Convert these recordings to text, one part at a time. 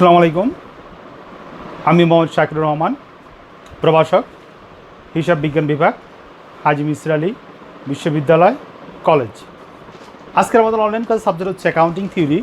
আসসালামু আলাইকুম। আমি মোহাম্মদ শাকিরুর রহমান, প্রভাষক, হিসাব বিজ্ঞান বিভাগ, হাজী মিসর আলী বিশ্ববিদ্যালয়, কলেজ। আজকের আমাদের অনলাইন ক্লাস সাবজেক্ট হচ্ছে অ্যাকাউন্টিং থিওরি।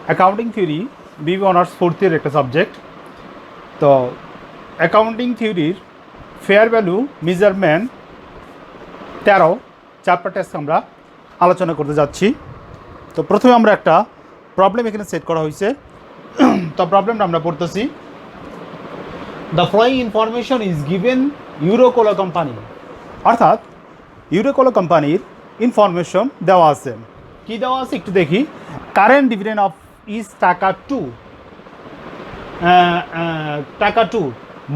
অ্যাকাউন্টিং থিওরি বিবি অনার্স ফোর্থ ইয়ারের একটা সাবজেক্ট। তো অ্যাকাউন্টিং থিওরির ফেয়ার ভ্যালু মেজারমেন্ট 13 চ্যাপ্টারটা আজকে আমরা আলোচনা করতে যাচ্ছি। তো প্রথমে আমরা একটা প্রবলেম এখানে সেট করা হয়েছে। তো প্রবলেমটা আমরা পড়তেছি। The following information is given Euro Cola company, অর্থাৎ ইউরোকোলা কোম্পানির ইনফরমেশন দেওয়া আছে। কি দেওয়া আছে একটু দেখি। কারেন্ট ডিভিডেন্ড অফ ইজ টাকা টু,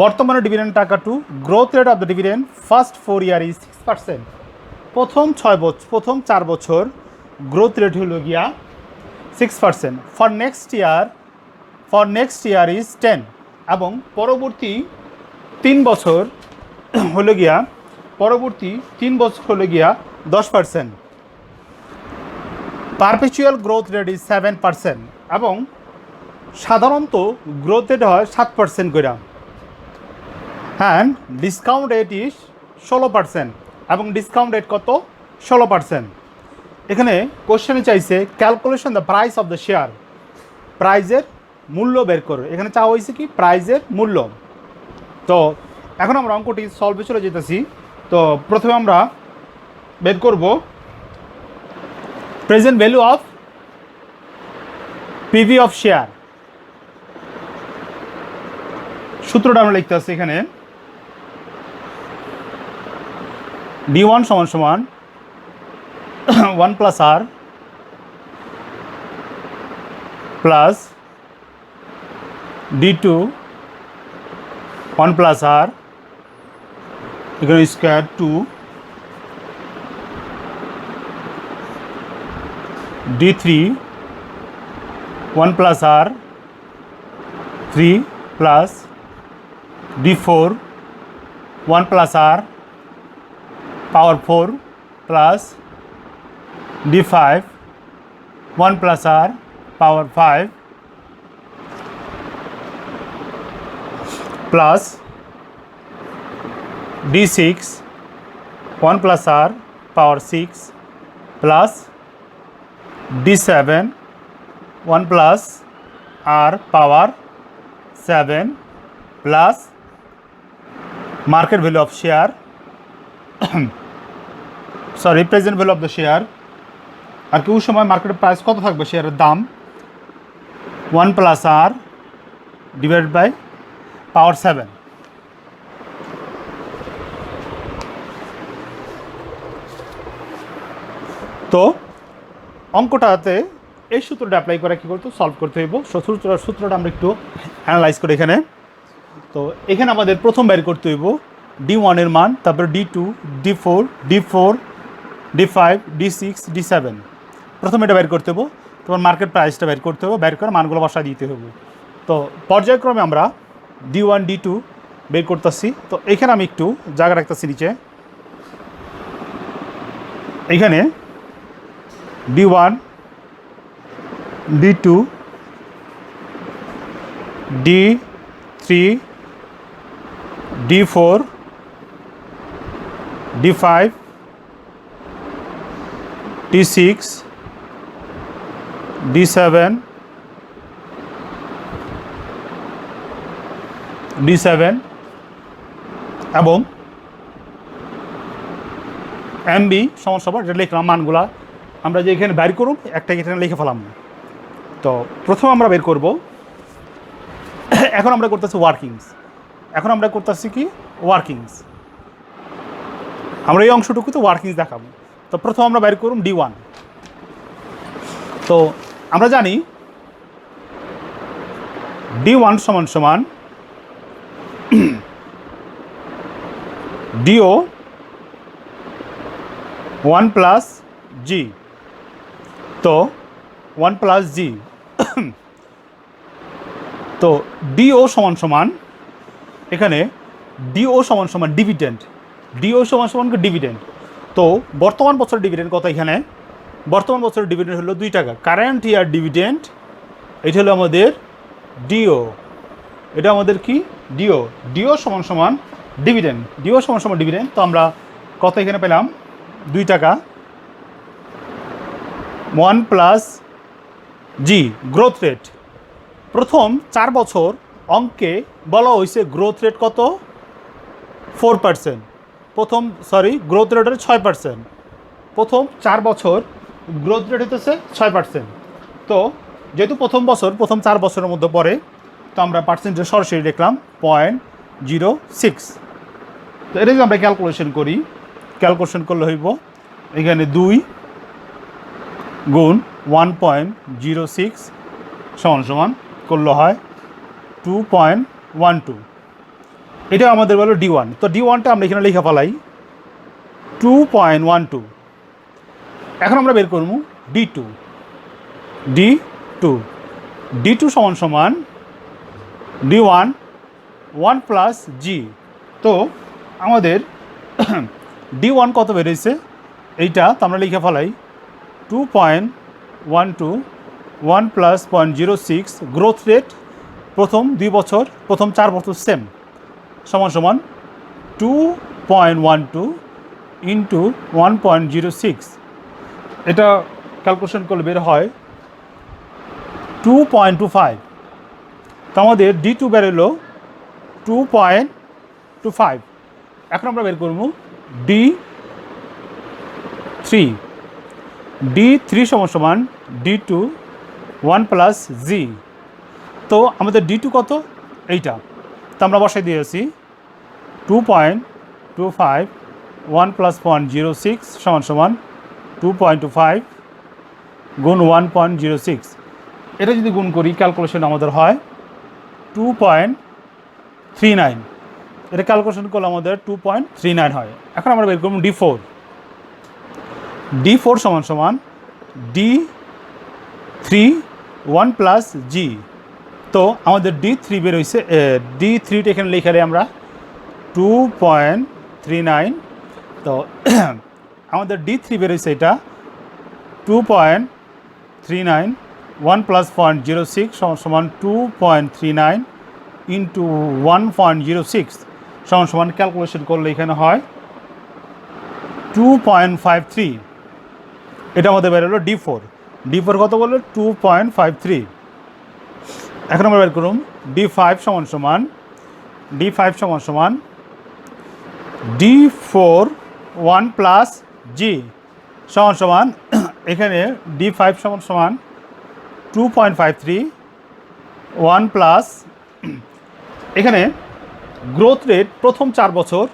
বর্তমানে ডিভিডেন্ড টাকা two. Growth rate of the dividend first 4 year is 6%। প্রথম 4 বছর গ্রোথ রেট হলো গিয়া 6%। ফর নেক্সট ইয়ার ইজ 10, এবং পরবর্তী 3 বছর হলো গিয়া 10%। পারপেচুয়াল গ্রোথ রেট ইজ 7%, এবং সাধারণত গ্রোথ রেট হয় 7% করে। অ্যান্ড ডিসকাউন্ট রেট ইজ 16%, এবং ডিসকাউন্ট রেট কত? 16%। এখানে কোশ্চেনে চাইছে calculation the price of the share, প্রাইজের মূল্য বের করো। এখানে চাওয়া হয়েছে কি? প্রাইজের মূল্য। তো এখন আমরা অঙ্কটি সলভে চলে যেতেছি। তো প্রথমে আমরা বের করব present value of PV of share. সূত্রটা আমরা লিখতে আসছি এখানে। D1 সমান সমান 1 plus r plus D2 1 plus r, এখানে square 2, D3 1 plus r 3 plus D4 1 plus r power 4 plus D5 1 plus r power 5 plus D6 1 plus r power 6 plus D7 1 plus r power 7 plus market value of share, sorry present value of the share. আর কেউ সময় মার্কেটের price কত থাকবে শেয়ারের দাম? 1 plus আর divide by power 7। তো অঙ্কটাতে এই সূত্রটা অ্যাপ্লাই করে কী করতে সলভ করতে হইব। সূত্রটা আমরা একটু অ্যানালাইজ করি এখানে। তো এখানে আমাদের প্রথম বের করতে হইব D1 এর মান, তারপরে D2, D4, D5, D6, D7। প্রথমে এটা বের করতে হবো, তোমার মার্কেট প্রাইসটা বের করতে হবে, বের করে মানগুলো বসা দিতে হবে। তো পর্যায়ক্রমে আমরা D1, D2 বের করতেছি। তো এখানে আমি একটু জায়গা রাখতেছি নিচে। এখানে D1, D2, D3, D4, D5, D6, D7, এবং MB সমান এটা লিখলাম মানগুলা। আমরা যে এখানে বের করব একটা এখানে লিখে ফেলাম। তো প্রথম আমরা বের করব, এখন আমরা করতেছি ওয়ার্কিংস। কি ওয়ার্কিংস, আমরা এই অংশটুকু তো ওয়ার্কিংস দেখাবো। তো প্রথম আমরা বের করব D1। তো আমরা জানি D1 সমান সমান DO 1 প্লাস G। তো 1 প্লাস G। তো DO সমান সমান এখানে DO সমান সমান ডিভিডেন্ড। তো বর্তমান বছরের ডিভিডেন্ড কত? এখানে বর্তমান বছরের ডিভিডেন্ড হলো 2 টাকা। কারেন্ট ইয়ার ডিভিডেন্ড এটা হলো আমাদের ডিও, এটা আমাদের কি ডিও, ডিও সমান সমান ডিভিডেন্ড, ডিও সমান সমান ডিভিডেন্ড। তো আমরা কত এখানে পেলাম 2 টাকা। 1 প্লাস জি গ্রোথ রেট, প্রথম 4 বছর অঙ্কে বলা হয়েছে গ্রোথ রেট কত 4%, প্রথম গ্রোথ রেট হচ্ছে 6%, প্রথম 4 বছর গ্রোথ রেট হতেছে 6%। তো যেহেতু প্রথম 4 বছরের মধ্যে পড়ে, তো আমরা পার্সেন্টেজ সরাসরি লিখলাম 0.06। তো এটা যদি আমরা ক্যালকুলেশন করি, ক্যালকুলেশন করলে হইব এখানে 2 গুণ 1.06 সমান সমান করলে হয় 2.12। এটা আমাদের বলো D1। তো D1টা আমরা এখানে লেখা ফেলাই 2.12। এখন আমরা বের করব D2, D2, D2 সমান সমান D1 1 প্লাস জি। তো আমাদের D1 কত বেরিয়েছে এইটা, তো আমরা লিখে ফেলাই 2.12 1 প্লাস 0.06 গ্রোথ রেট প্রথম 2 বছর, প্রথম 4 বছর সেম, সমান সমান 2.12 ইন্টু 1.06। এটা ক্যালকুলেশন করলে বের হয় 2.25। তো আমাদের D2 বেরোলো 2.25। এখন আমরা বের করব D3, D3 সমান সমান D2 1 প্লাস জি। তো আমাদের D2 কত এইটা, তো আমরা বসাই দিয়েছি 2.25 1 প্লাস 0.06 সমান সমান 2.25 গুণ 1.06। এটা যদি গুণ করি ক্যালকুলেশন আমাদের হয় 2.39। এটা ক্যালকুলেশন করলে আমাদের 2.39 হয়। এখন আমরা বের করব D4, D4 সমান সমান D3 1 প্লাস জি। তো আমাদের D3 বের হয়েছে, D3টা এখানে লিখালে আমরা 2.39। তো আমাদের D3 বের হয়েছে এটা 2.39 1 প্লাস 0.06 সমান সমান 2.39 ইন্টু 1.06 সমান সমান ক্যালকুলেশন করলে এখানে হয় 2.53। এটা আমাদের বের হলো D4, D4 কত বললো 2.53। এখন আমরা বের করুন D5 সমান সমান D5 সমান সমান D4 1 প্লাস জি সমান সমান এখানে D5 সমান সমান 2.53 1 প্লাস, এখানে গ্রোথ রেট প্রথম 4 বছর,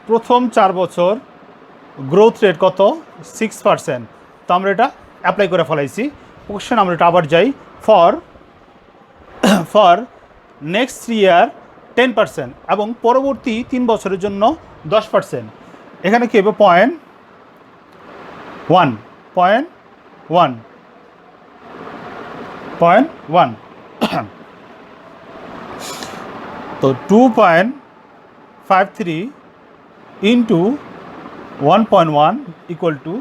প্রথম 4 বছর গ্রোথ রেট কত 6%। তো আমরা এটা অ্যাপ্লাই করে ফেলাইছি। কোশ্চেন আমরা এটা আবার যাই, ফর নেক্সট 3 ইয়ার 10% এবং পরবর্তী 3 বছরের জন্য 10%। এখানে কী হবে 0.1 তো 2.53 ইন্টু 1.1 ইকুয়াল টু,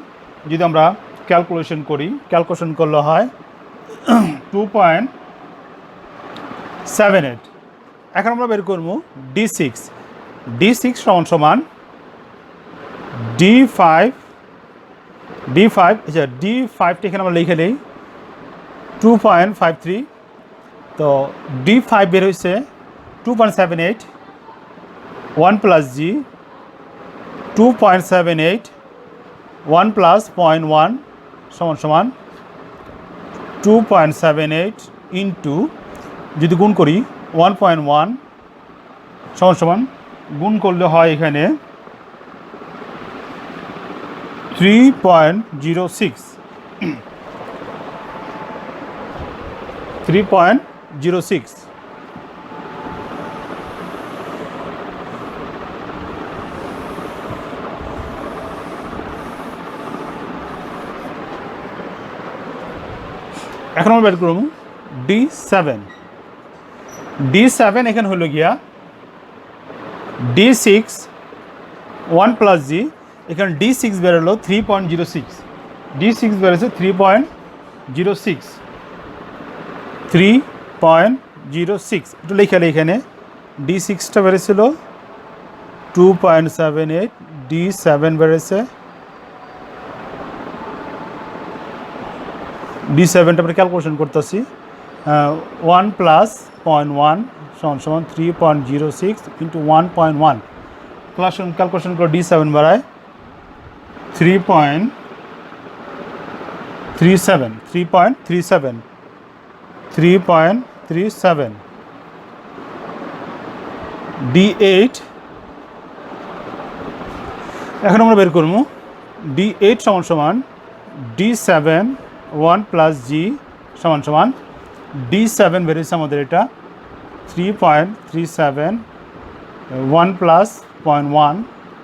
যদি আমরা ক্যালকুলেশন করি, ক্যালকুলেশন করলে হয় 2.78। এখন আমরা বের করব D6, D6 সমান সমান D5, আচ্ছা D5টা এখানে আমরা লিখে নিই 2.53। তো D5 বের হয়েছে 2.78 1 প্লাস জি 2.78 1 প্লাস 0.1 সমান সমান 2.78 ইন্টু যদি গুণ করি 1.1 সমান সমান গুণ করলে হয় এখানে 3.06। 3.06। এখন আমরা বের করব D7, D7 এখানে হলো গিয়া D6 1 প্লাস জি, এখানে D6 বেরোলো 3.06, D6 বেরোছে 3.06, 2.06 একটু লেখা এখানে D6টা বেড়েছিল 2.78, D7 বেড়েছে, D7টা আমরা ক্যালকুলেশন করতেছি 1 প্লাস 0.1 সমান 3.06 ইন্টু 1.1 ক্যালকুলেশন করে D7 বাড়ায় 3.37 D8 এখন আমরা বের করবো D8 সমান D7 1 প্লাস G সমান D7 বেরিয়েছে আমাদের এটা 3.37 1 প্লাস 0.1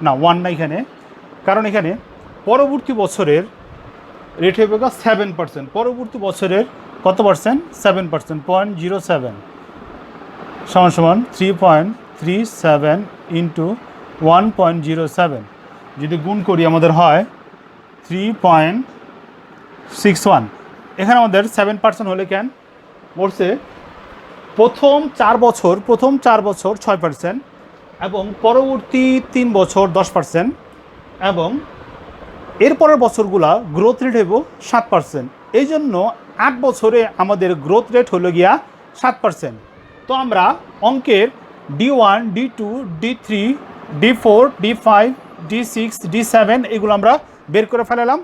না 1 না এখানে, কারণ এখানে পরবর্তী বছরের রেট হবে 7%, পরবর্তী বছরের কত পার্সেন্ট 7%, 0.07 সমান 3.37 ইন্টু 1.07 যদি গুণ করি আমাদের হয় 3.61। এখানে আমাদের 7% হলে কেন বলছে প্রথম 4 বছর 6% এবং পরবর্তী 3 বছর 10% এবং এরপরের বছরগুলা গ্রোথ রেট হইব 7%। এই জন্য 8 বছরে আমাদের গ্রোথ রেট হলো গিয়া 7%। তো আমরা অঙ্কের D1, D2, D3, D4, D5, D6, D7 এগুলো আমরা বের করে ফেলালাম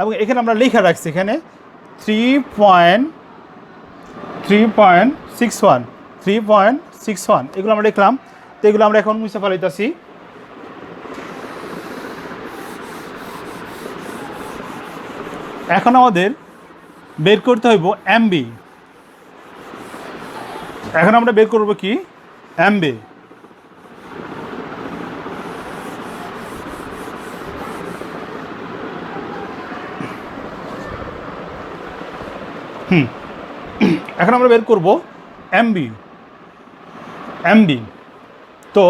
এবং এখানে আমরা লেখা রাখছি এখানে 3.61 এগুলো আমরা লিখলাম। তো এগুলো আমরা এখন মুছে ফেলাইতেছি। এখন আমাদের বের করতে হইব এমবি। এখন আমরা বের করব কি এমবি। এখন আমরা বের করব এমবি। তো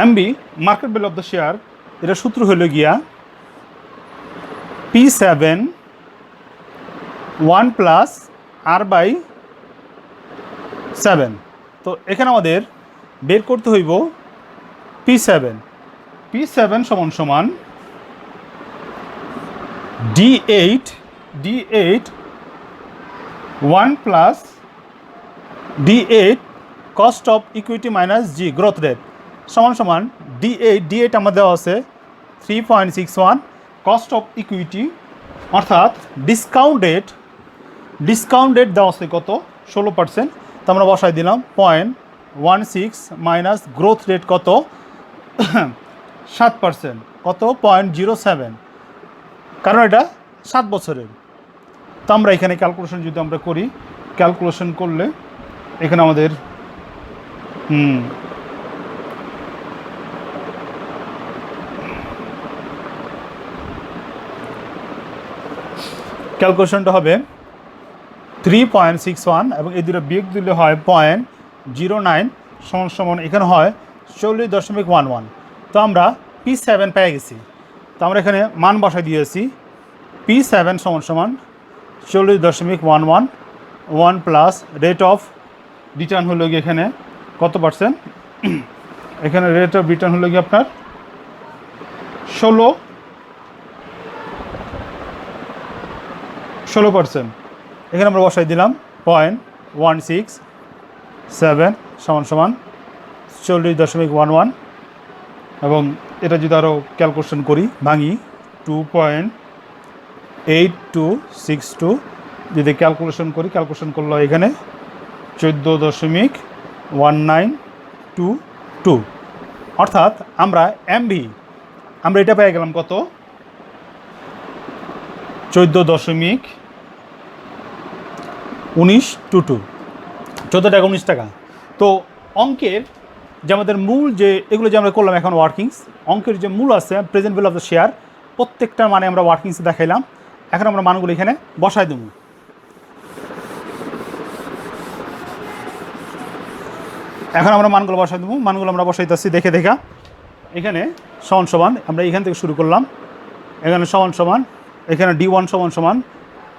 MB market value of the share, এটা সূত্র হলো গিয়া P7 1 প্লাস R/7। তো এখানে আমাদের বের করতে হইব P7 সমান D8 1 plus D8 cost of equity minus G growth rate সমান D8 আমাদের দেওয়া আছে 3.61, কস্ট অফ ইকুইটি অর্থাৎ ডিসকাউন্টেড দেওয়া আছে কত 16%। তো আমরা বসাই দিলাম 0.16 মাইনাস গ্রোথ রেট কত 7%, কত 0.07, কারণ এটা 7 বছরের। তো আমরা এখানে ক্যালকুলেশন যদি আমরা করি, ক্যালকুলেশন করলে এখানে আমাদের ক্যালকুলেশনটা হবে 3.61 এবং এই দুটো বিয়োগ দিলে হয় 0.09 সমান এখানে হয় 40.11। তো আমরা P7 পেয়ে গেছি। তো আমরা এখানে মান বসাই দিয়েছি P7 সমান 40.11 1 প্লাস রেট অফ রিটার্ন হলো গিয়ে এখানে কত পার্সেন্ট, এখানে রেট অফ রিটার্ন হলো গিয়ে আপনার 16%। এখানে আমরা বসাই দিলাম 0.167 সমান 40.11 এবং এটা যদি আরও ক্যালকুলেশন করি ভাঙি 2.8262 যদি ক্যালকুলেশন করলে এখানে 14.1922, অর্থাৎ আমরা এমবি আমরা এটা পেয়ে গেলাম কত 14.1922, 14 টাকা 19 টাকা। তো অঙ্কের যে আমাদের মূল যে এগুলো যে আমরা করলাম এখন ওয়ার্কিংস, অঙ্কের যে মূল আছে present value of the share প্রত্যেকটা মানে আমরা ওয়ার্কিংসে দেখাইলাম। এখন আমরা মানগুলো এখানে বসাই দেবো। এখন আমরা মানগুলো আমরা বসাইতেছি দেখে দেখা। এখানে সমান আমরা এখান থেকে শুরু করলাম, এখানে সমান এখানে D1 সমান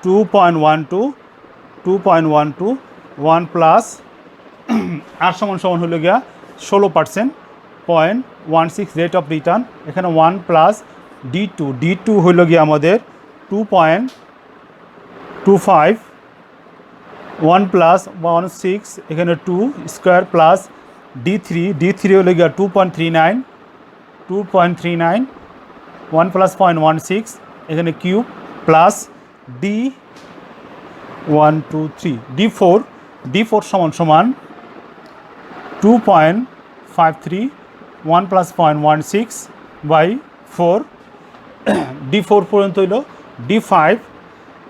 2.12 1 প্লাস আর সমান সমান হলো গিয়া 16% 0.16 রেট অফ রিটার্ন। এখানে 1 প্লাস D2 হইল গিয়ে আমাদের 2.25, 1 প্লাস 16 এখানে 2 স্কোয়ার প্লাস D3 হইল গিয়া 2.39, 1 প্লাস 0.16 এখানে কিউব প্লাস D4 সমান সমান 2.53, 1 প্লাস 0.16 বাই 4 D4 পর্যন্ত হইল। D5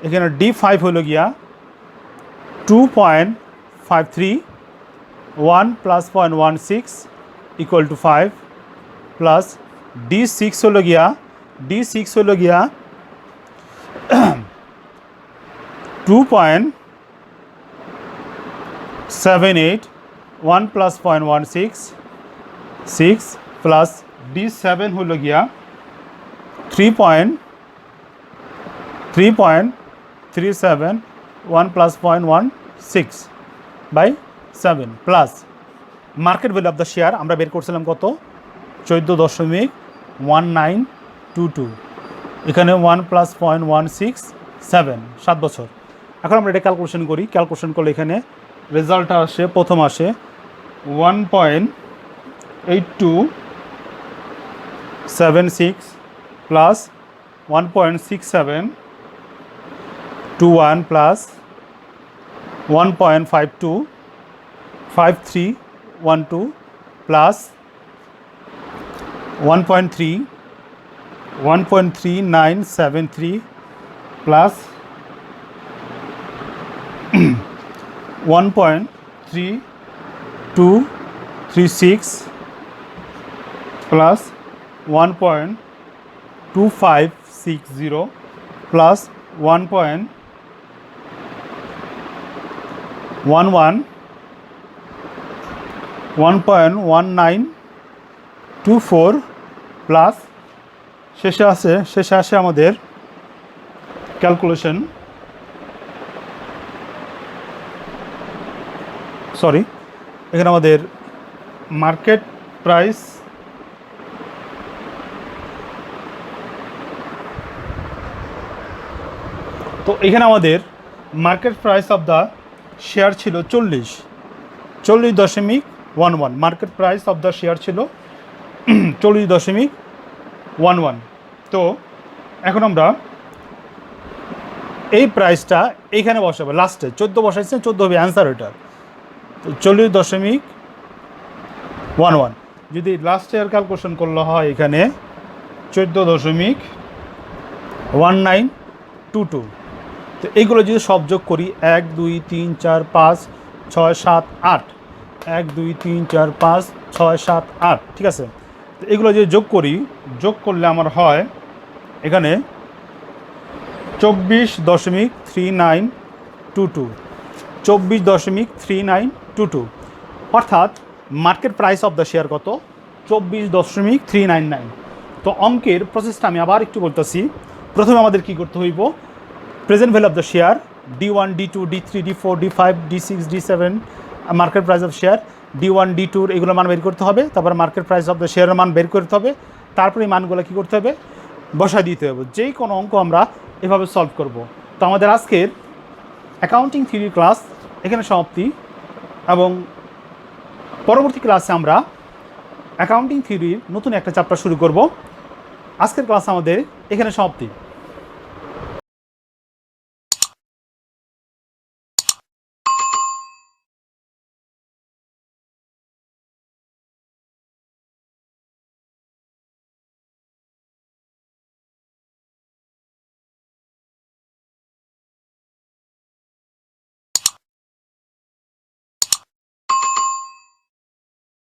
এখানে D5 হইল গিয়া 2.53, 1 plus 0.16 equal to 5 plus D6 হইল গিয়া 2.78, 1 প্লাস 0.16 6 প্লাস D7 হইল গিয়া 3.37, 1 plus 0.16 by 7 plus market value of the share আমরা বের করছিলাম কত 14.1922, এখানে 1 প্লাস 0.16 7 বছর। এখন আমরা এটা ক্যালকুলেশন করি, ক্যালকুলেশন করলে এখানে রেজাল্টটা আসে, প্রথম আসে 1.8276 plus 1.6721 plus 1.5312 plus 1.3973 plus 1.3236 plus 1.2560 plus 1.1924 plus শেষে আসে আমাদের ক্যালকুলেশন, সরি এখানে আমাদের মার্কেট প্রাইস তো এখানে আমাদের market price of the share ছিল 40.11, market price of the share ছিল 40.11। তো এখন আমরা এই প্রাইসটা এইখানে বসাবো, লাস্টে 14 বসাইছে, 14 হবে অ্যান্সার ওইটা। তো 40.11 যদি লাস্ট ইয়ার ক্যালকুলেশন করলে হয় এখানে 14.1922। তো এইগুলো যদি সব যোগ করি 1 2 3 4 5 6 7 8, 1 2 3 4 5 6 7 8, ঠিক আছে। তো এগুলো যদি যোগ করি, যোগ করলে আমার হয় এখানে 24.3922, 24.3922, অর্থাৎ market price of the share কত 24.399। তো অঙ্কের প্রসেসটা আমি আবার একটু বলতেছি। প্রথমে আমাদের কি করতে হইব, present value of the share D1 D2 D3 D4 D5 D6 D7 market price of share D1 D2 এগুলোর মান বের করতে হবে, তারপর মার্কেট প্রাইস অফ দ্য শেয়ারের মান বের করতে হবে, তারপরে এই মানগুলো কী করতে হবে, বসায় দিতে হবে। যেই কোনো অঙ্ক আমরা এভাবে সলভ করব। তো আমাদের আজকের অ্যাকাউন্টিং থিওরি ক্লাস এখানে সমাপ্তি, এবং পরবর্তী ক্লাসে আমরা অ্যাকাউন্টিং থিওরির নতুন একটা চ্যাপ্টার শুরু করব। আজকের ক্লাস আমাদের এখানে সমাপ্তি।